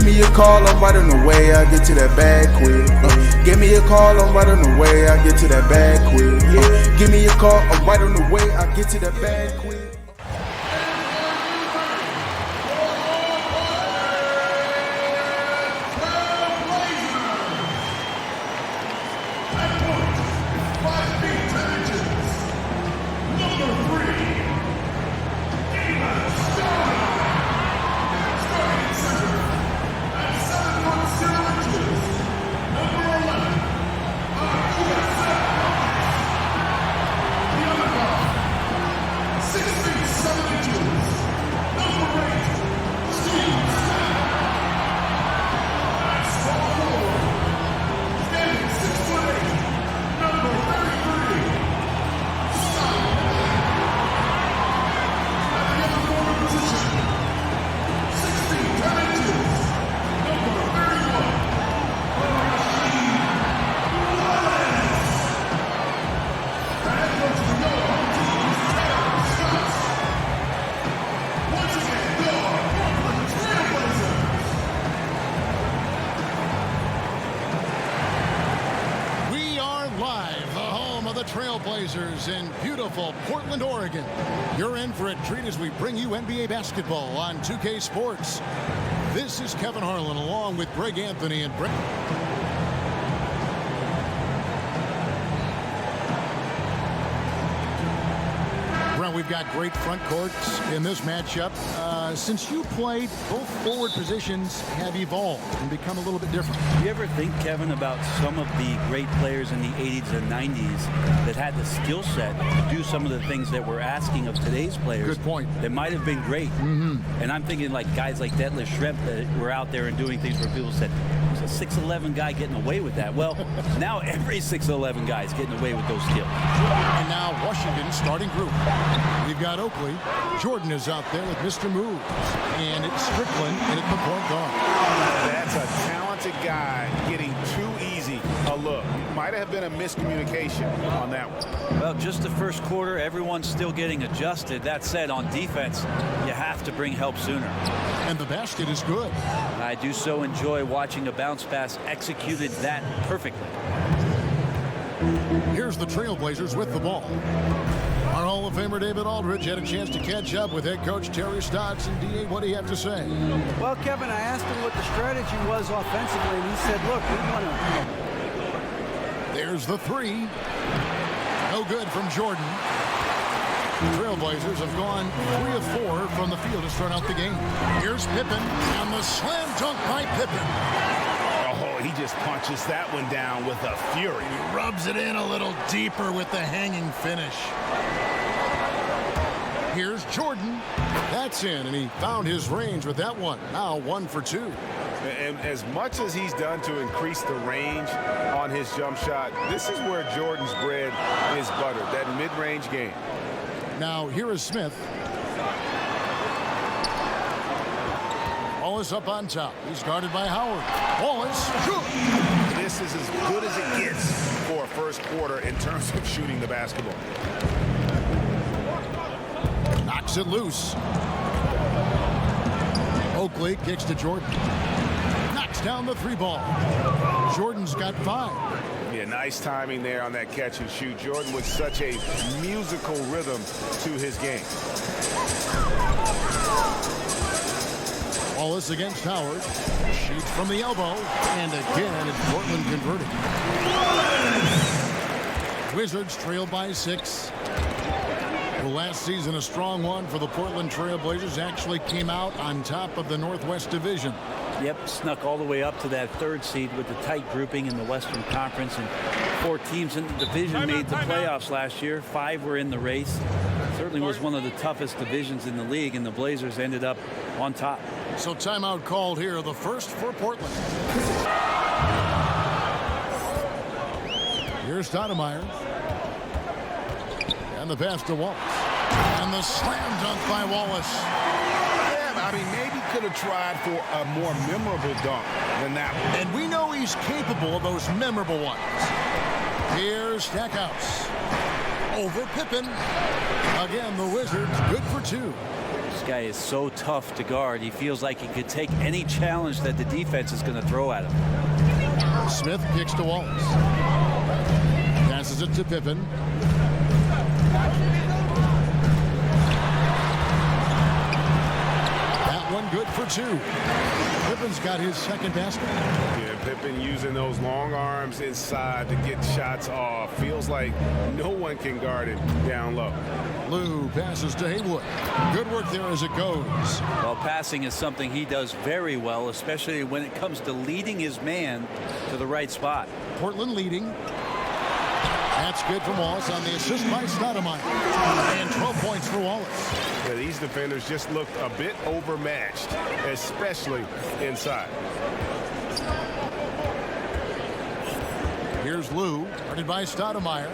me a call, I'm right on the way, I get to that bag quick. Give me a call, I'm right on the way, I get to that bag quick. Give me a call, I'm right on the way, I get to that bag quick. Trailblazers in beautiful Portland, Oregon. You're in for a treat as we bring you NBA basketball on 2K Sports. This is Kevin Harlan along with Greg Anthony and Brett. We've got great front courts in this matchup. Since you played, both forward positions have evolved and become a little bit different. Do you ever think, Kevin, about some of the great players in the 80s and 90s that had the skill set to do some of the things that we're asking of today's players? Good point. That might have been great. And I'm thinking like guys like Detlef Schrempf that were out there and doing things where people said, there's a 6'11" guy getting away with that. Well, now every 6'11" guy is getting away with those skills. And now Washington starting group. We've got Oakley. Jordan is out there with Mr. Moves. And it's Strickland in at the point guard. That's a talented guy getting too easy a look. Might have been a miscommunication on that one. Well, just the first quarter, everyone's still getting adjusted. That said, on defense, you have to bring help sooner. And the basket is good. I do so enjoy watching a bounce pass executed that perfectly. Here's the Trailblazers with the ball. Our Hall of Famer David Aldridge had a chance to catch up with head coach Terry Stotts. And D.A., what do you have to say? Well, Kevin, I asked him what the strategy was offensively, and he said, look, we want to... There's the three. No good from Jordan. The Trailblazers have gone 3 of 4 from the field to start out the game. Here's Pippen, and the slam dunk by Pippen. Oh, he just punches that one down with a fury. He rubs it in a little deeper with the hanging finish. Here's Jordan. That's in, and he found his range with that one. Now 1 for 2. And as much as he's done to increase the range on his jump shot, this is where Jordan's bread is buttered, that mid-range game. Now here is Smith. Wallace up on top. He's guarded by Howard. Wallace, shoot! This is as good as it gets for a first quarter in terms of shooting the basketball. Knocks it loose. Oakley kicks to Jordan. Knocks down the 3 ball. Jordan's got 5. Yeah, nice timing there on that catch and shoot. Jordan with such a musical rhythm to his game. Wallace against Howard. Shoots from the elbow. And again, it's Portland converting. Wizards trail by 6. Well, last season, a strong one for the Portland Trailblazers. Actually came out on top of the Northwest Division. Yep, snuck all the way up to that 3rd seed with the tight grouping in the Western Conference. And 4 teams in the division made the playoffs last year. 5 were in the race. Certainly was one of the toughest divisions in the league, and the Blazers ended up on top. So timeout called here, the first for Portland. Here's Stoudemire. And the pass to Wallace. And the slam dunk by Wallace. Yeah, I mean, maybe could have tried for a more memorable dunk than that one. And we know he's capable of those memorable ones. Here's Stackhouse. Over Pippen. Again, the Wizards good for 2. guy is so tough to guard. He feels like he could take any challenge that the defense is going to throw at him. Smith kicks to Wallace. Passes it to Pippen. That one good for two. Pippen's got his second basket. Yeah, Pippen using those long arms inside to get shots off. Feels like no one can guard it down low. Lou passes to Haywood. Good work there as it goes. Well, passing is something he does very well, especially when it comes to leading his man to the right spot. Portland leading. That's good from Wallace on the assist by Stoudemire. And 12 points for Wallace. Yeah, these defenders just looked a bit overmatched, especially inside. Here's Lou, guarded by Stoudemire.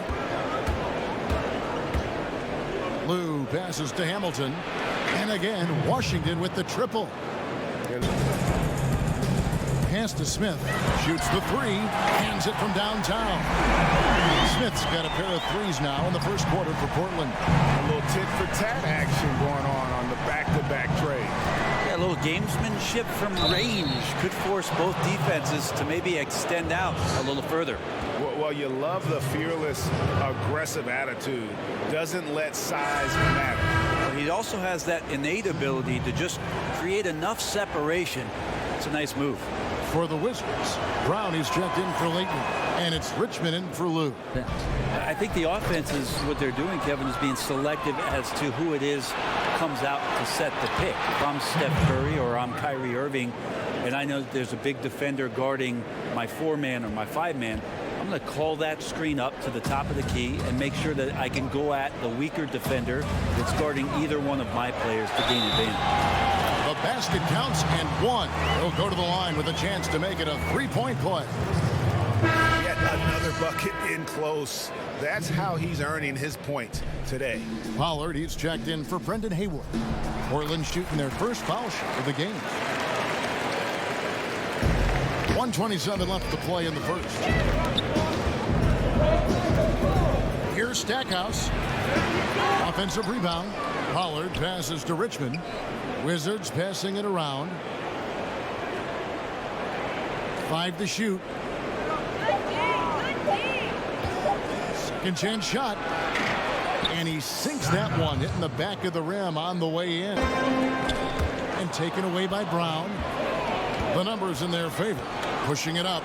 Lou passes to Hamilton. And again, Washington with the triple. Pass to Smith. Shoots the three. Hands it from downtown. Smith's got a pair of threes now in the first quarter for Portland. A little tit-for-tat action going on the back-to-back trade. Yeah, a little gamesmanship from range could force both defenses to maybe extend out a little further. Well, you love the fearless, aggressive attitude. Doesn't let size matter. He also has that innate ability to just create enough separation. It's a nice move. For the Wizards, Brown is checked in for Leighton, and it's Richmond in for Lou. I think the offense is what they're doing, Kevin, is being selective as to who it is comes out to set the pick. If I'm Steph Curry or I'm Kyrie Irving, and I know that there's a big defender guarding my 4-man or my 5-man, I'm going to call that screen up to the top of the key and make sure that I can go at the weaker defender that's guarding either one of my players to gain advantage. The basket counts and one. He'll go to the line with a chance to make it a three-point play. Yet another bucket in close. That's how he's earning his points today. Pollard, he's checked in for Brendan Haywood. Portland shooting their first foul shot of the game. 1:27 left to play in the first. Here's Stackhouse. Offensive rebound. Pollard passes to Richmond. Wizards passing it around. 5 to shoot. Second chance shot. And he sinks that one, hitting the back of the rim on the way in. And taken away by Brown. The numbers in their favor. Pushing it up.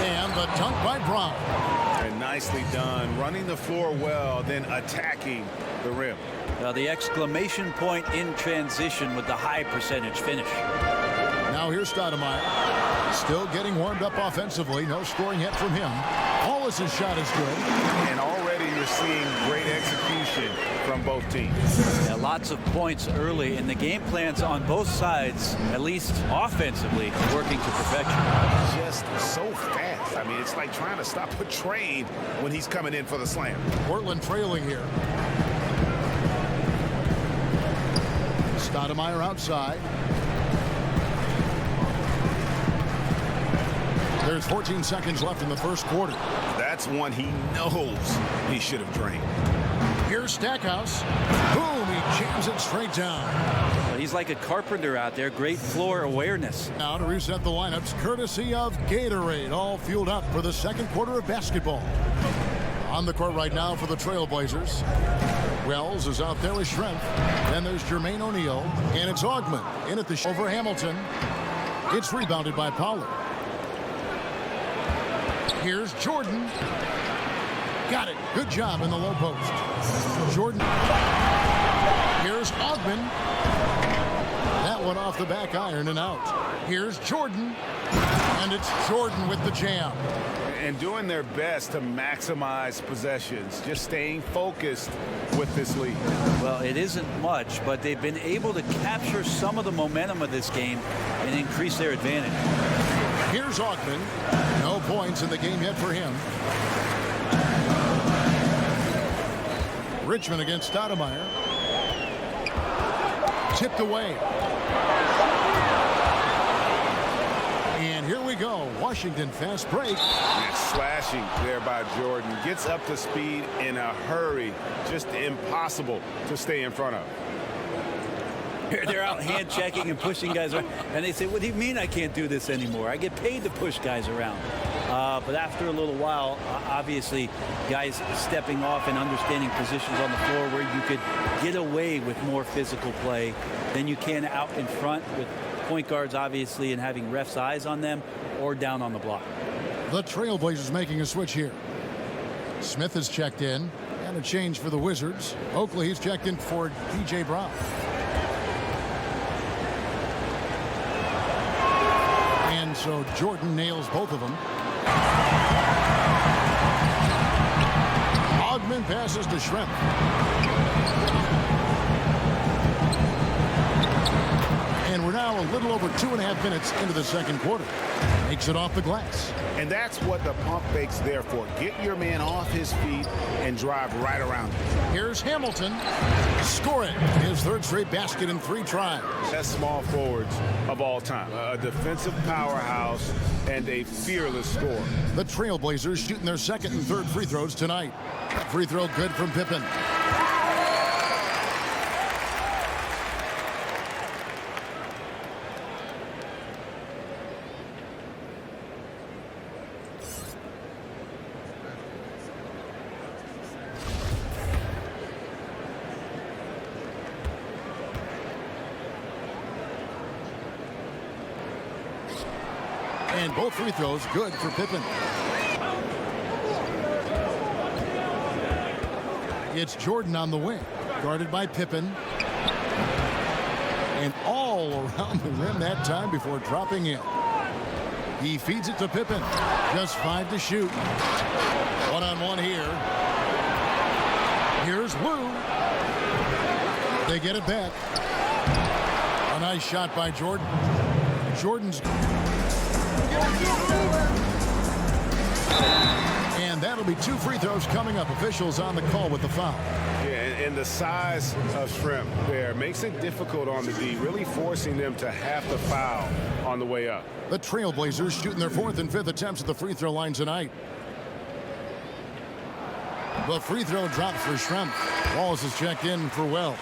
And the dunk by Brown. And nicely done. Running the floor well, then attacking the rim. The exclamation point in transition with the high percentage finish. Now here's Stoudemire. Still getting warmed up offensively. No scoring yet from him. Wallace's shot is good. And already you're seeing great execution from both teams. Yeah, lots of points early, and the game plans on both sides, at least offensively, working to perfection. Just so fast. I mean, it's like trying to stop a train when he's coming in for the slam. Portland trailing here. Stoudemire outside. There's 14 seconds left in the first quarter. That's one he knows he should have drained. Here's Stackhouse. Boom, he jams it straight down. He's like a carpenter out there. Great floor awareness. Now to reset the lineups, courtesy of Gatorade, all fueled up for the second quarter of basketball. On the court right now for the Trailblazers. Wells is out there with Schrempf. Then there's Jermaine O'Neal. And it's Augment in at the over Hamilton. It's rebounded by Pollard. Here's Jordan. Got it. Good job in the low post. Jordan. Here's Augment. That one off the back iron and out. Here's Jordan. And it's Jordan with the jam. And doing their best to maximize possessions. Just staying focused with this lead. Well, it isn't much, but they've been able to capture some of the momentum of this game and increase their advantage. Here's Augment. No points in the game yet for him. Richmond against Stoudemire. Tipped away. And here we go. Washington fast break. Slashing there by Jordan. Gets up to speed in a hurry. Just impossible to stay in front of. They're out hand checking and pushing guys around. And they say, what do you mean I can't do this anymore? I get paid to push guys around. But after a little while, obviously, guys stepping off and understanding positions on the floor where you could get away with more physical play than you can out in front with point guards, obviously, and having refs' eyes on them or down on the block. The Trailblazers making a switch here. Smith has checked in, and a change for the Wizards. Oakley, he's checked in for DJ Brown. And so Jordan nails both of them. Ogman passes to Shrimp. And we're now a little over 2.5 minutes into the second quarter. Makes it off the glass. And that's what the pump fake's there for. Get your man off his feet and drive right around him. Here's Hamilton. Score it. His third straight basket in 3 tries. Best small forwards of all time. A defensive powerhouse and a fearless scorer. The Trailblazers shooting their second and third free throws tonight. Free throw good from Pippen. And both free throws good for Pippen. It's Jordan on the wing, guarded by Pippen. And all around the rim that time before dropping in. He feeds it to Pippen. Just 5 to shoot. One-on-one here. Here's Wu. They get it back. A nice shot by Jordan. Jordan's... And that'll be 2 free throws coming up. Officials on the call with the foul. Yeah, and the size of Shrimp there makes it difficult on the D, really forcing them to have to foul on the way up. The Trailblazers shooting their 4th and 5th attempts at the free throw line tonight. The free throw drops for Shrimp. Wallace is checked in for Wells.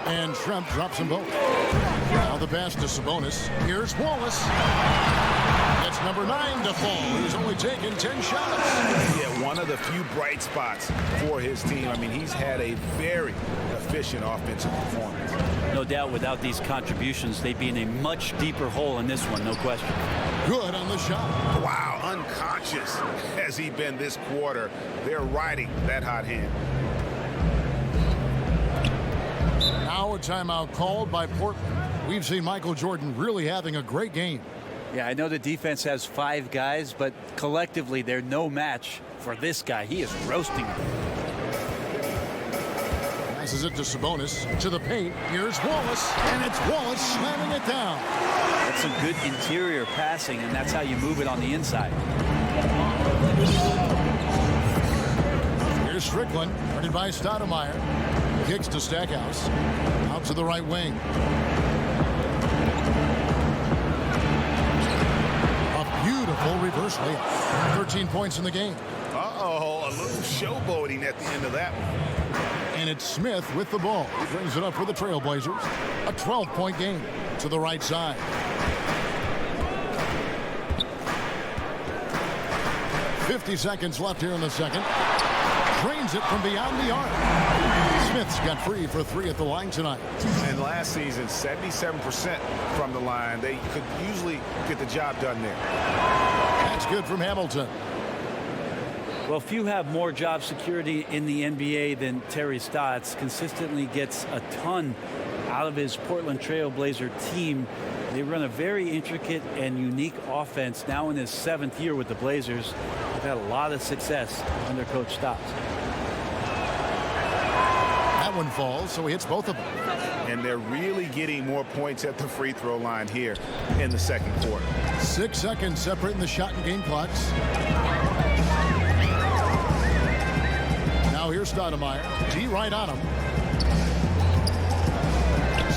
And Shrimp drops them both. Now the pass to Sabonis. Here's Wallace. That's number 9 to fall. He's only taken 10 shots. Yeah, one of the few bright spots for his team. I mean, he's had a very efficient offensive performance. No doubt without these contributions, they'd be in a much deeper hole in this one, no question. Good on the shot. Wow, unconscious has he been this quarter. They're riding that hot hand. Now a timeout called by Portland. We've seen Michael Jordan really having a great game. Yeah, I know the defense has 5 guys, but collectively they're no match for this guy. He is roasting them. Passes it to Sabonis. To the paint. Here's Wallace. And it's Wallace slamming it down. That's some good interior passing, and that's how you move it on the inside. Here's Strickland. Guarded by Stoudemire. Kicks to Stackhouse. Out to the right wing. A beautiful reverse layup. 13 points in the game. Uh-oh, a little showboating at the end of that one. And it's Smith with the ball. He brings it up for the Trailblazers. A 12-point game to the right side. .50 seconds left here in the second. Drains it from beyond the arc. Smith's got free for 3 at the line tonight. And last season, 77% from the line. They could usually get the job done there. That's good from Hamilton. Well, few have more job security in the NBA than Terry Stotts. Consistently gets a ton out of his Portland Trailblazer team. They run a very intricate and unique offense now in his 7th year with the Blazers. They've had a lot of success under Coach Stotts. That one falls, so he hits both of them. And they're really getting more points at the free throw line here in the second quarter. 6 seconds separating the shot and game clocks. Now here's Stoudemire. D right on him.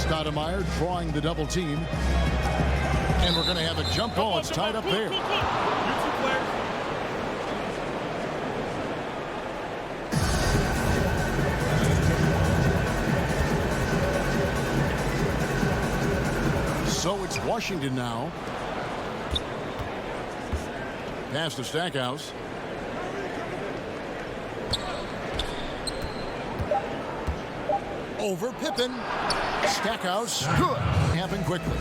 Stoudemire drawing the double team. And we're going to have a jump ball. It's tied up there. So it's Washington now. Pass to Stackhouse. Over Pippen. Stackhouse, good. Happen quickly.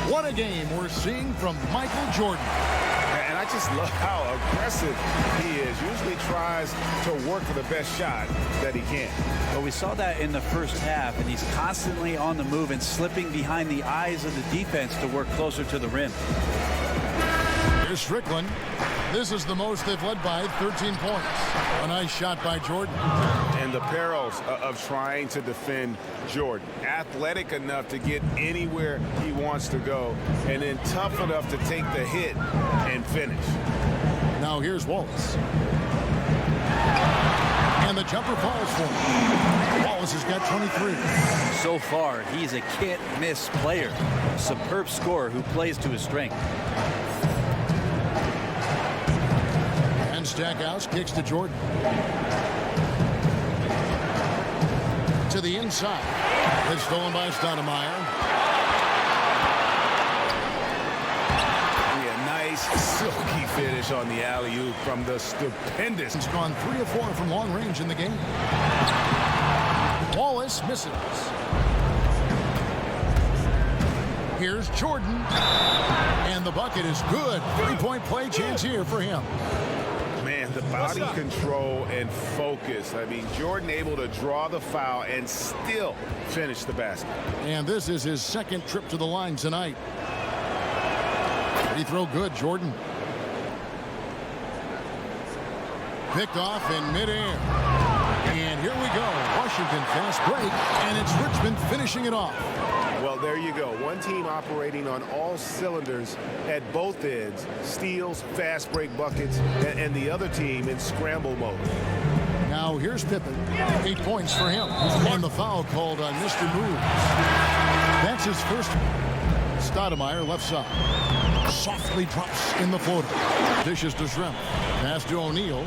What a game we're seeing from Michael Jordan. And I just love how aggressive he is. Usually tries to work for the best shot that he can. Well, we saw that in the first half, and he's constantly on the move and slipping behind the eyes of the defense to work closer to the rim. Here's Strickland. This is the most they've led by 13 points. A nice shot by Jordan. And the perils of trying to defend Jordan. Athletic enough to get anywhere he wants to go, and then tough enough to take the hit and finish. Now here's Wallace. And the jumper falls for him. Wallace has got 23. So far, he's a can't-miss player. Superb scorer who plays to his strength. And Stackhouse kicks to Jordan. To the inside. It's stolen by Stoudemire. Yeah, nice silky finish on the alley-oop from the stupendous. He's gone 3 of 4 from long range in the game. Wallace misses. Here's Jordan. And the bucket is good. 3-point play chance here for him. Man, the body control and focus. I mean, Jordan able to draw the foul and still finish the basket. And this is his second trip to the line tonight. Free throw good, Jordan. Picked off in midair. And here we go. Washington fast break. And it's Richmond finishing it off. Well, there you go. One team operating on all cylinders at both ends. Steals, fast break buckets, and the other team in scramble mode. Now here's Pippen. 8 points for him. And the foul called on Mr. Moves. That's his first. Stoudemire left side. Softly drops in the floater. Dishes to Shrimp. Pass to O'Neal.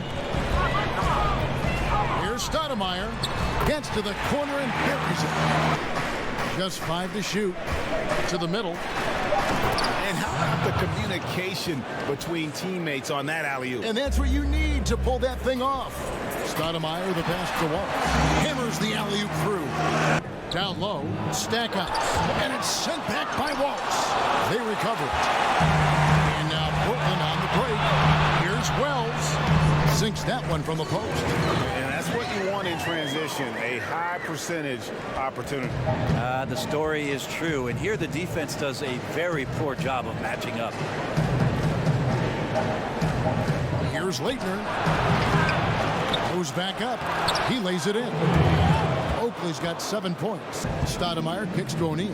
Here's Stoudemire. Gets to the corner and buries it. Just 5 to shoot. To the middle. And how about the communication between teammates on that alley-oop? And that's what you need to pull that thing off. Stoudemire, the pass to Wallace. Hammers the alley-oop through. Down low, Stackhouse. And it's sent back by Wallace. They recover it. And now Portland on the break. Here's Wells. Sinks that one from the post. And that's what you want in transition, a high percentage opportunity. The story is true, and here the defense does a very poor job of matching up. Here's Leitner. Goes back up. He lays it in. Oakley's got 7 points. Stoudemire kicks to O'Neal.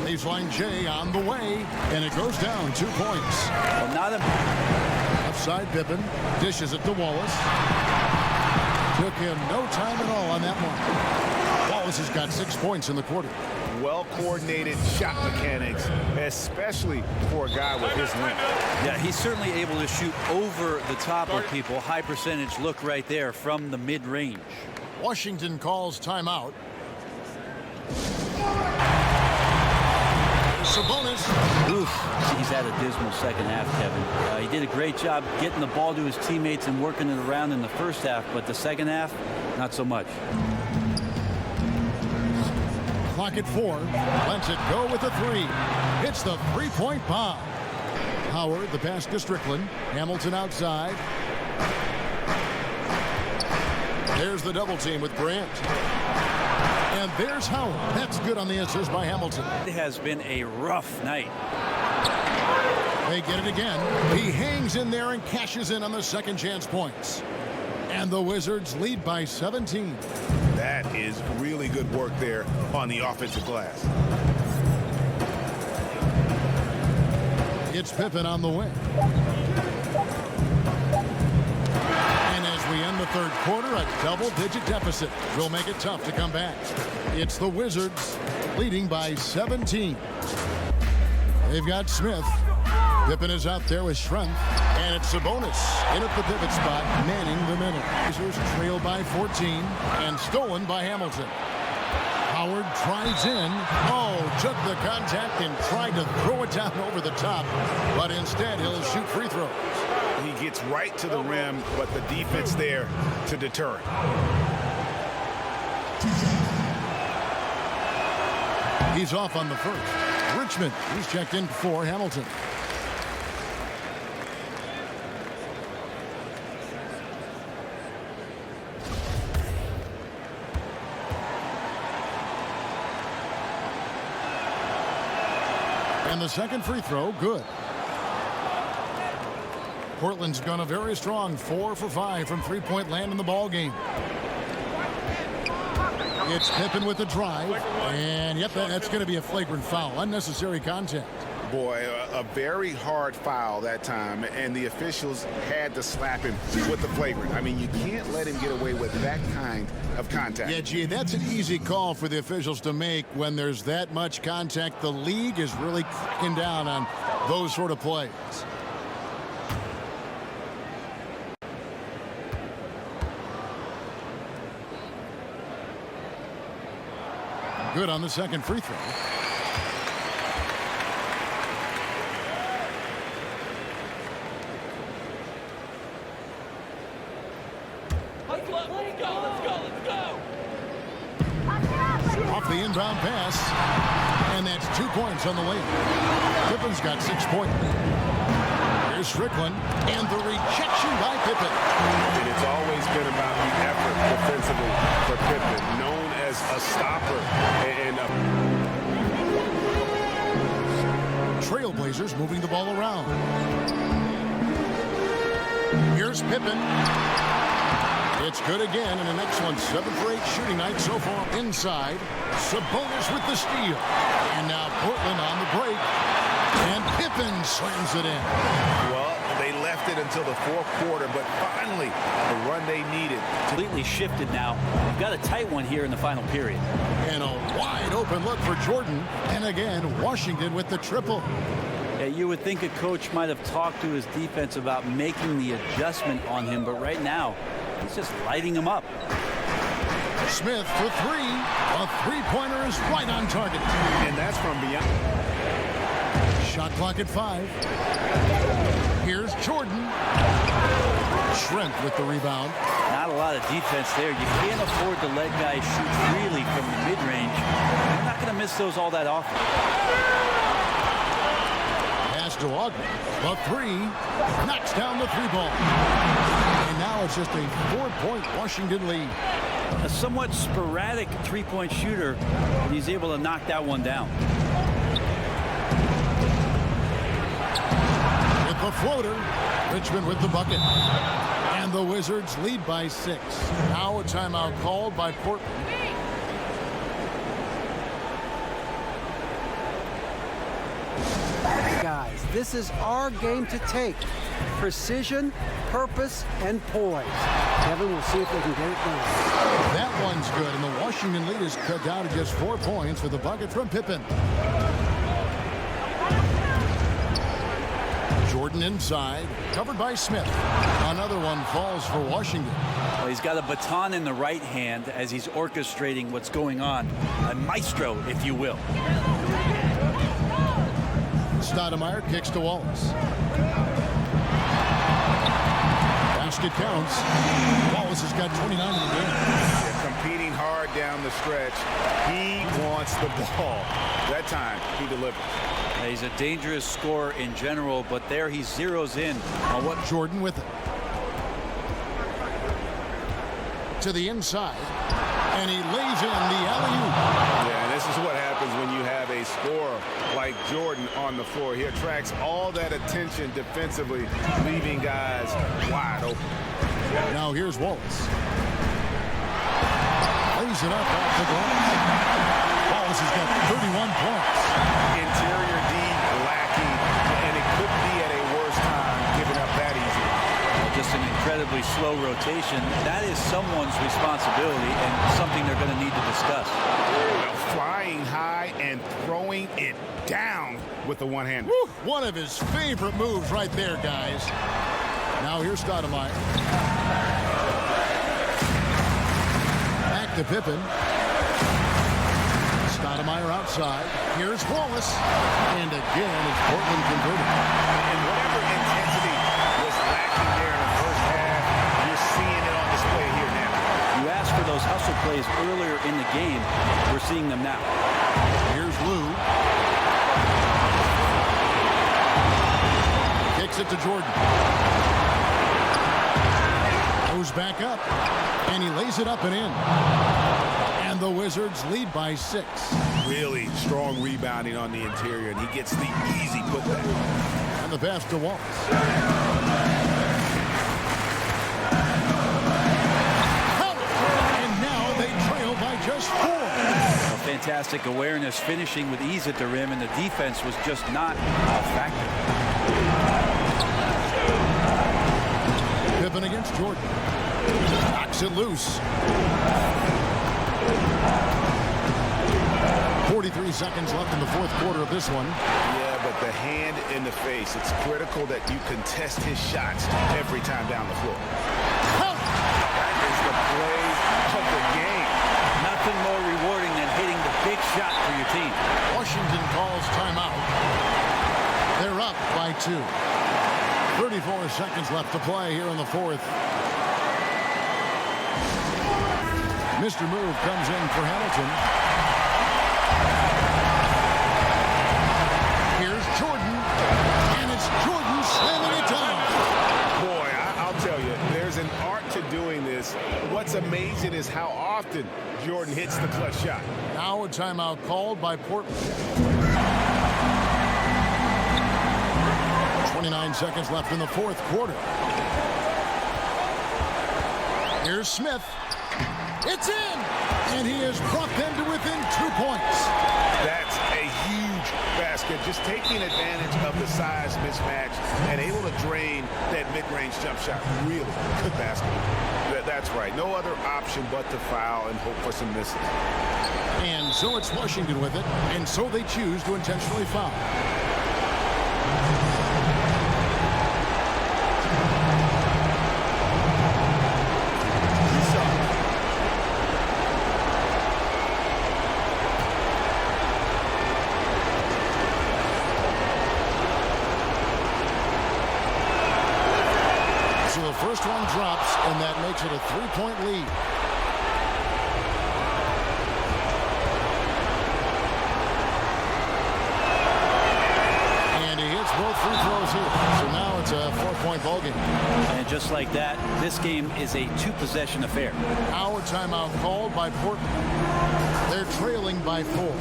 Baseline J on the way, and it goes down 2 points. Well, not a... Upside Pippen dishes it to Wallace. Took him no time at all on that one. Wallace has got 6 points in the quarter. Well-coordinated shot mechanics, especially for a guy with his length. Yeah, he's certainly able to shoot over the top of people. High percentage look right there from the mid-range. Washington calls timeout. Sabonis. Oof, he's had a dismal second half, Kevin. He did a great job getting the ball to his teammates and working it around in the first half, but the second half, not so much. Clock at 4. Lets it go with a 3. Hits the 3-point bomb. Howard, the pass to Strickland. Hamilton outside. There's the double team with Grant. And there's Howard. That's good on the assist by Hamilton. It has been a rough night. They get it again. He hangs in there and cashes in on the second chance points. And the Wizards lead by 17. That is really good work there on the offensive glass. It's Pippen on the wing. And as we end the third quarter, a double-digit deficit will make it tough to come back. It's the Wizards leading by 17. They've got Smith. Pippen is out there with strength. And it's Sabonis in at the pivot spot, manning the middle. Wizards trail by 14 and stolen by Hamilton. Howard tries in. Oh, took the contact and tried to throw it down over the top. But instead, he'll shoot free throws. He gets right to the rim, but the defense there to deter it. He's off on the first. Richmond, he's checked in for Hamilton. And the second free throw, good. Portland's gone a very strong 4 for 5 from three-point land in the ball game. It's Pippen with the drive, and yep, that's going to be a flagrant foul. Unnecessary contact. Boy, a very hard foul that time, and the officials had to slap him with the flagrant. I mean, you can't let him get away with that kind of contact. Yeah, gee, that's an easy call for the officials to make when there's that much contact. The league is really cracking down on those sort of plays. Good on the second free throw. Let's go. Off the inbound pass, and that's 2 points on the way. Pippen's got 6 points. Here's Strickland, and the rejection by Pippen. And it's always been about the effort defensively for Pippen, known as a stopper and Trailblazers moving the ball around. Here's Pippen. It's good again, and an excellent 7 for 8 shooting night so far. Inside, Sabonis with the steal. And now Portland on the break. And Pippen slams it in. Well, they left it until the fourth quarter, but finally, the run they needed. Completely shifted now. You've got a tight one here in the final period. And a wide open look for Jordan. And again, Washington with the triple. Yeah, you would think a coach might have talked to his defense about making the adjustment on him, but right now, he's just lighting him up. Smith for 3. A three-pointer is right on target. And that's from beyond. Shot clock at 5. Here's Jordan. Trent with the rebound. Not a lot of defense there. You can't afford to let guys shoot freely from the mid-range. You're not going to miss those all that often. Pass to Ogden. The 3. Knocks down the 3-ball. And now it's just a 4-point Washington lead. A somewhat sporadic three-point shooter, and he's able to knock that one down. With the floater, Richmond with the bucket. And the Wizards lead by 6. Now a timeout called by Portland. Guys, this is our game to take. Precision, purpose, and poise. Kevin, we'll see if they can get it done. That one's good, and the Washington lead is cut down to just 4 points with a bucket from Pippen. Jordan inside, covered by Smith. Another one falls for Washington. Well, he's got a baton in the right hand as he's orchestrating what's going on. A maestro, if you will. Stoudemire kicks to Wallace. Basket counts. Wallace has got 29 in the game. They're competing hard down the stretch. He wants the ball. That time, he delivered. He's a dangerous scorer in general, but there he zeroes in on what Jordan with it. To the inside. And he lays in the alley-oop. Yeah, this is what happens when you have a scorer like Jordan on the floor. He attracts all that attention defensively, leaving guys wide open. Now here's Wallace. Lays it up off the glass. Wallace has got 31 points. Interior D lacking, and it could be at a worse time giving up that easy. just an incredibly slow slow rotation, that is someone's responsibility and something they're going to need to discuss. Well, flying high and throwing it down with the one-hand. One of his favorite moves right there, guys. Now here's Stoudemire. Back to Pippen. Stoudemire outside. Here's Wallace. And again, it's Portland converted. And whatever intensity was lacking there in the first half, you're seeing it on display here now. You asked for those hustle plays earlier in the game. We're seeing them now. Here's Lou. Kicks it to Jordan. Goes back up. And he lays it up and in. And the Wizards lead by 6. Really strong rebounding on the interior, and he gets the easy putback. And the pass to Wallace. And now they trail by just 4. A fantastic awareness, finishing with ease at the rim, and the defense was just not a factor. Pippen against Jordan. Knocks it loose. 43 seconds left in the fourth quarter of this one. Yeah, but the hand in the face, it's critical that you contest his shots every time down the floor. That is the play of the game. Nothing more rewarding than hitting the big shot for your team. Washington calls timeout. They're up by 2. 34 seconds left to play here in the fourth. Mr. Move comes in for Hamilton. Here's Jordan, and it's Jordan slamming it down. Boy, I'll tell you, there's an art to doing this. What's amazing is how often Jordan hits the clutch shot. Now a timeout called by Portland. 29 seconds left in the fourth quarter. Here's Smith. It's in! And he has brought them to within 2 points. That's a huge basket. Just taking advantage of the size mismatch and able to drain that mid-range jump shot. Really good basket. That's right. No other option but to foul and hope for some misses. And so it's Washington with it, and so they choose to intentionally foul. First one drops, and that makes it a 3-point lead. And he hits both free throws here. So now it's a 4-point ballgame. And just like that, this game is a 2-possession affair. Now a timeout called by Portland. They're trailing by 4.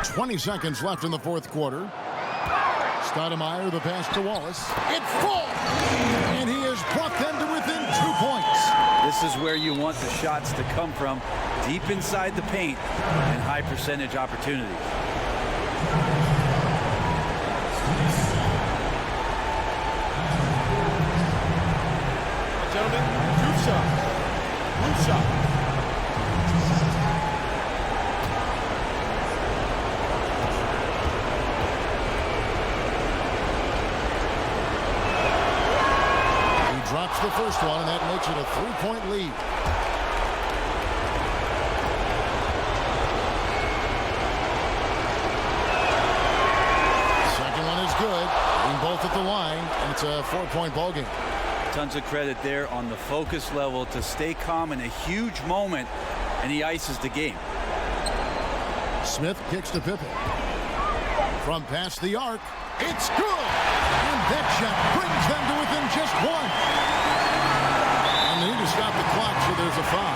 20 seconds left in the fourth quarter. Stoudemire, the pass to Wallace. It falls! And he has brought them to within 2 points. This is where you want the shots to come from, deep inside the paint and high percentage opportunities. Gentlemen, 2 shots. 1 shot. Drops the first one, and that makes it a 3-point lead. Second one is good. Being both at the line, and it's a 4-point ballgame. Tons of credit there on the focus level to stay calm in a huge moment, and he ices the game. Smith kicks to Pippen. From past the arc, it's good! And that shot brings them to within just 1. And they need to stop the clock, so there's a foul.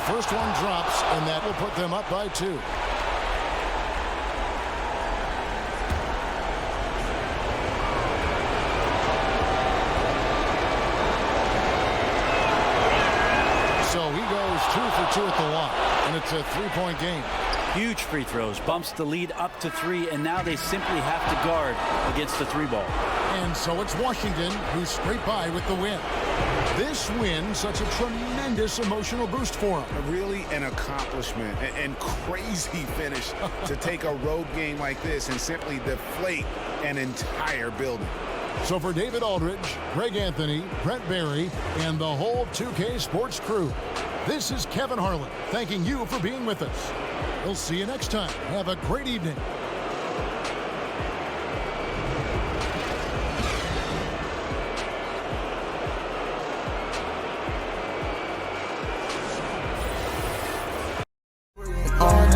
First first one drops, and that will put them up by 2. So he goes 2 for 2 at the line, and it's a 3-point game. Huge free throws, bumps the lead up to 3, and now they simply have to guard against the 3-ball. And so it's Washington who scraped by with the win. This win, such a tremendous emotional boost for them. Really an accomplishment and crazy finish to take a road game like this and simply deflate an entire building. So for David Aldridge, Greg Anthony, Brent Barry, and the whole 2K Sports crew, this is Kevin Harlan thanking you for being with us. We'll see you next time. Have a great evening.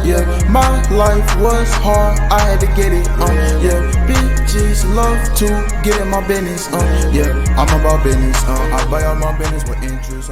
Yeah, my life was hard, I had to get it, yeah, bitches love to get in my business, yeah, I'm about business, I buy all my business with interest,